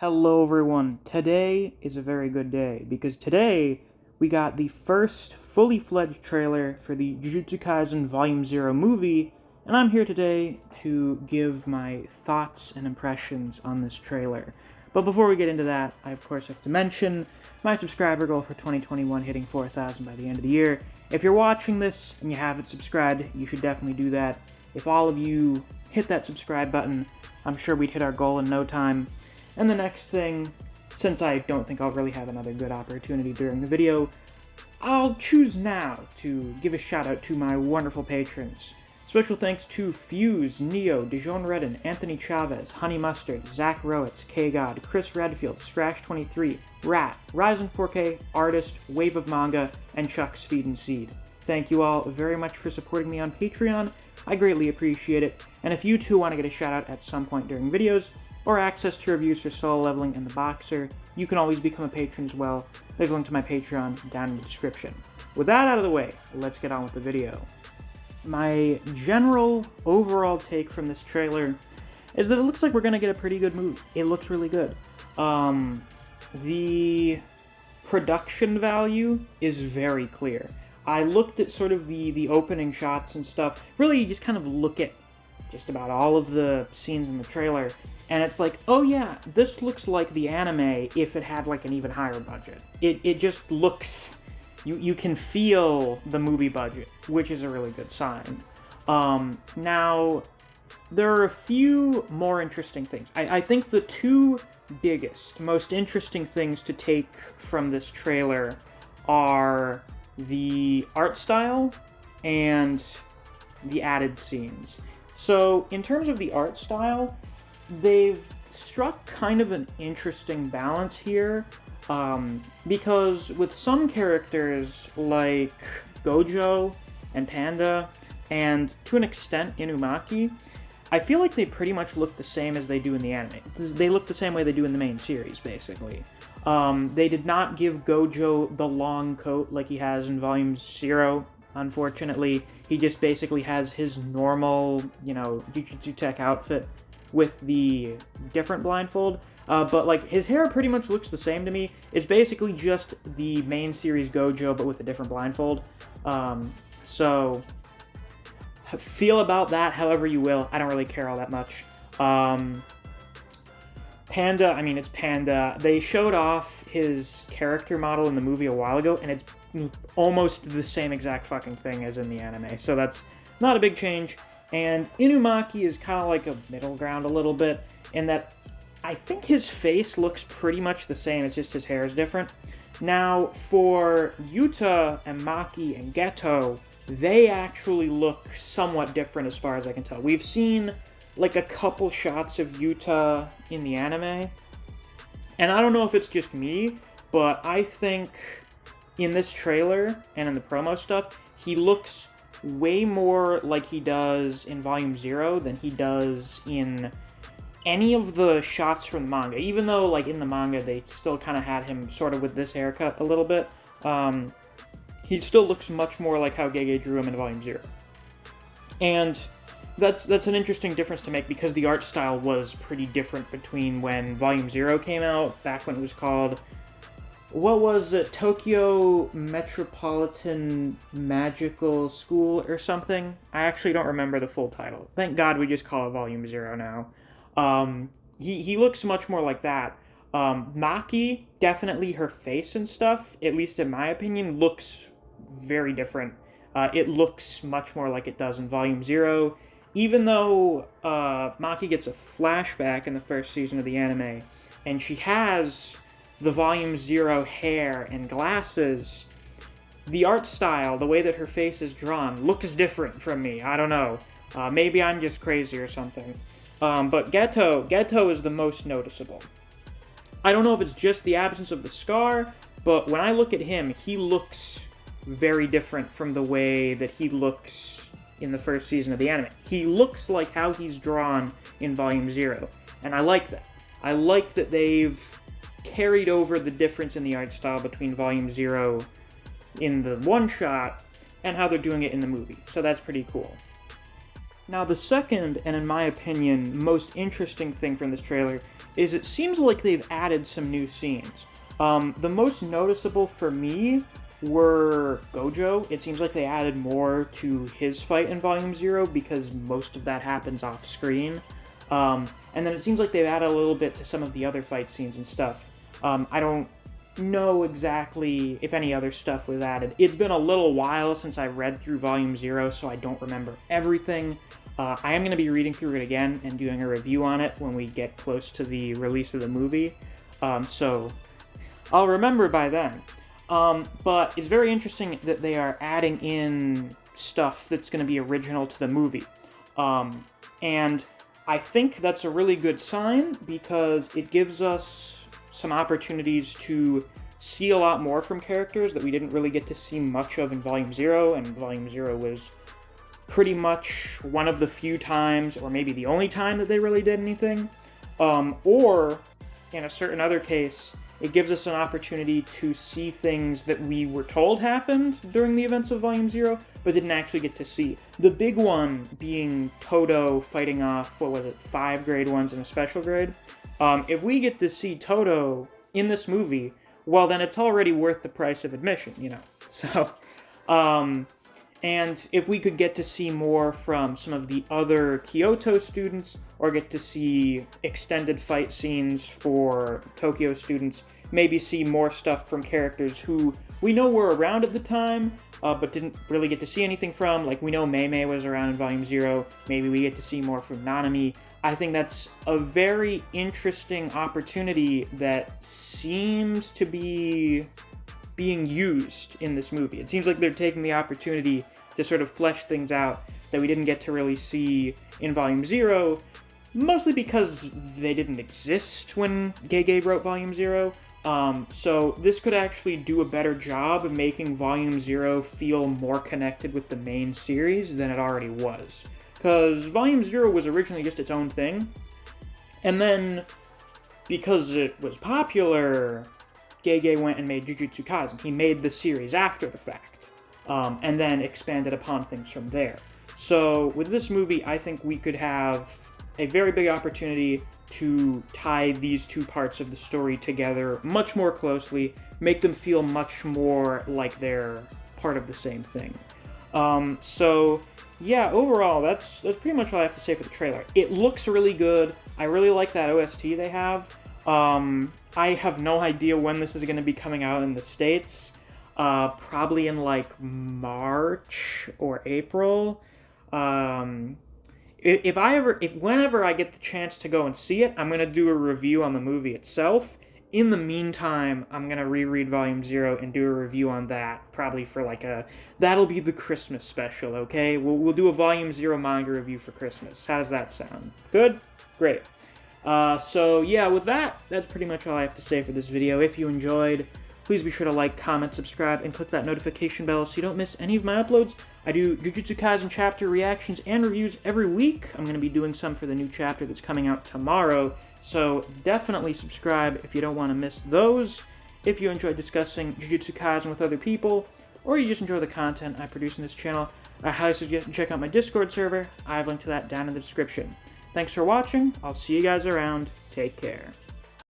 Hello everyone, today is a very good day, because today we got the first fully fledged trailer for the Jujutsu Kaisen Volume 0 movie, and I'm here today to give my thoughts and impressions on this trailer. But before we get into that, I of course have to mention my subscriber goal for 2021 hitting 4,000 by the end of the year. If you're watching this and you haven't subscribed, you should definitely do that. If all of you hit that subscribe button, I'm sure we'd hit our goal in no time. And the next thing, since I don't think I'll really have another good opportunity during the video, I'll choose now to give a shout out to my wonderful patrons. Special thanks to Fuse, Neo, Dijon Redden, Anthony Chavez, Honey Mustard, Zach Rowitz, K-God, Chris Redfield, Scratch23, Rat, Ryzen 4K, Artist, Wave of Manga, and Chuck Speed and Seed. Thank you all very much for supporting me on Patreon. I greatly appreciate it. And if you too want to get a shout out at some point during videos, or access to reviews for Solo Leveling and The Boxer, you can always become a patron as well. There's a link to my Patreon down in the description. With that out of the way, let's get on with the video. My general, overall take from this trailer is that it looks like we're going to get a pretty good movie. It looks really good. The production value is very clear. I looked at sort of the opening shots and stuff. Really, you just kind of look at just about all of the scenes in the trailer, and it's like, oh yeah, this looks like the anime if it had like an even higher budget. It just looks, you can feel the movie budget, which is a really good sign. Now, there are a few more interesting things. I think the two biggest, most interesting things to take from this trailer are the art style and the added scenes. So, in terms of the art style, they've struck kind of an interesting balance here, because with some characters like Gojo and Panda, and to an extent Inumaki, I feel like they pretty much look the same as they do in the anime. They look the same way they do in the main series, basically. They did not give Gojo the long coat like he has in Volume 0, unfortunately. He just basically has his normal, Jujutsu Tech outfit with the different blindfold, but like his hair pretty much looks the same to me. It's basically just the main series Gojo, but with a different blindfold. So feel about that however you will. I don't really care all that much. Panda, I mean, it's Panda. They showed off his character model in the movie a while ago, and it's almost the same exact fucking thing as in the anime, so that's not a big change. And Inumaki is kind of like a middle ground a little bit, in that I think his face looks pretty much the same, it's just his hair is different. Now, for Yuta and Maki and Geto, they actually look somewhat different as far as I can tell. We've seen like a couple shots of Yuta in the anime, and I don't know if it's just me, but I think in this trailer and in the promo stuff, he looks way more like he does in Volume 0 than he does in any of the shots from the manga. Even though, like, in the manga, they still kind of had him sort of with this haircut a little bit. He still looks much more like how Gege drew him in Volume 0. And that's an interesting difference to make, because the art style was pretty different between when Volume 0 came out, back when it was called, what was it, Tokyo Metropolitan Magical School or something? I actually don't remember the full title. Thank God we just call it Volume 0 now. He looks much more like that. Maki, definitely her face and stuff, at least in my opinion, looks very different. It looks much more like it does in Volume 0. Even though Maki gets a flashback in the first season of the anime, and she has the Volume 0 hair and glasses, the art style, the way that her face is drawn, looks different from me. I don't know. Maybe I'm just crazy or something. But Geto is the most noticeable. I don't know if it's just the absence of the scar, but when I look at him, he looks very different from the way that he looks in the first season of the anime. He looks like how he's drawn in Volume 0, and I like that. I like that they've carried over the difference in the art style between Volume 0 in the one-shot and how they're doing it in the movie, so that's pretty cool. Now, the second, and in my opinion, most interesting thing from this trailer is it seems like they've added some new scenes. The most noticeable for me were Gojo. It seems like they added more to his fight in Volume 0 because most of that happens off screen. And then it seems like they've added a little bit to some of the other fight scenes and stuff. I don't know exactly if any other stuff was added. It's been a little while since I read through Volume 0, so I don't remember everything. I am going to be reading through it again and doing a review on it when we get close to the release of the movie. So I'll remember by then. But it's very interesting that they are adding in stuff that's going to be original to the movie. And I think that's a really good sign because it gives us some opportunities to see a lot more from characters that we didn't really get to see much of in Volume 0, and Volume 0 was pretty much one of the few times, or maybe the only time that they really did anything. Or, in a certain other case, it gives us an opportunity to see things that we were told happened during the events of Volume 0, but didn't actually get to see. The big one being Todo fighting off, 5 grade ones and a special grade. If we get to see Todo in this movie, well, then it's already worth the price of admission, you know. So, and if we could get to see more from some of the other Kyoto students, or get to see extended fight scenes for Tokyo students, maybe see more stuff from characters who we know were around at the time, but didn't really get to see anything from. Like, we know Mei was around in Volume 0, maybe we get to see more from Nanami. I think that's a very interesting opportunity that seems to be being used in this movie. It seems like they're taking the opportunity to sort of flesh things out that we didn't get to really see in Volume 0, mostly because they didn't exist when Gege wrote Volume 0. So this could actually do a better job of making Volume 0 feel more connected with the main series than it already was. Because Volume 0 was originally just its own thing, and then, because it was popular, Gege went and made Jujutsu Kaisen. He made the series after the fact, and then expanded upon things from there. So with this movie, I think we could have a very big opportunity to tie these two parts of the story together much more closely, make them feel much more like they're part of the same thing. So yeah, overall, that's pretty much all I have to say for the trailer. It looks really good. I really like that OST they have. I have no idea when this is going to be coming out in the States. Probably in like March or April. Whenever I get the chance to go and see it, I'm going to do a review on the movie itself. In the meantime, I'm going to reread Volume 0 and do a review on that, probably for that'll be the Christmas special, okay? We'll do a Volume 0 manga review for Christmas. How does that sound? Good? Great. So yeah, with that, that's pretty much all I have to say for this video. If you enjoyed, please be sure to like, comment, subscribe, and click that notification bell so you don't miss any of my uploads. I do Jujutsu Kaisen chapter reactions and reviews every week. I'm going to be doing some for the new chapter that's coming out tomorrow, so definitely subscribe if you don't want to miss those. If you enjoy discussing Jujutsu Kaisen with other people, or you just enjoy the content I produce in this channel, I highly suggest you check out my Discord server. I have linked to that down in the description. Thanks for watching. I'll see you guys around. Take care.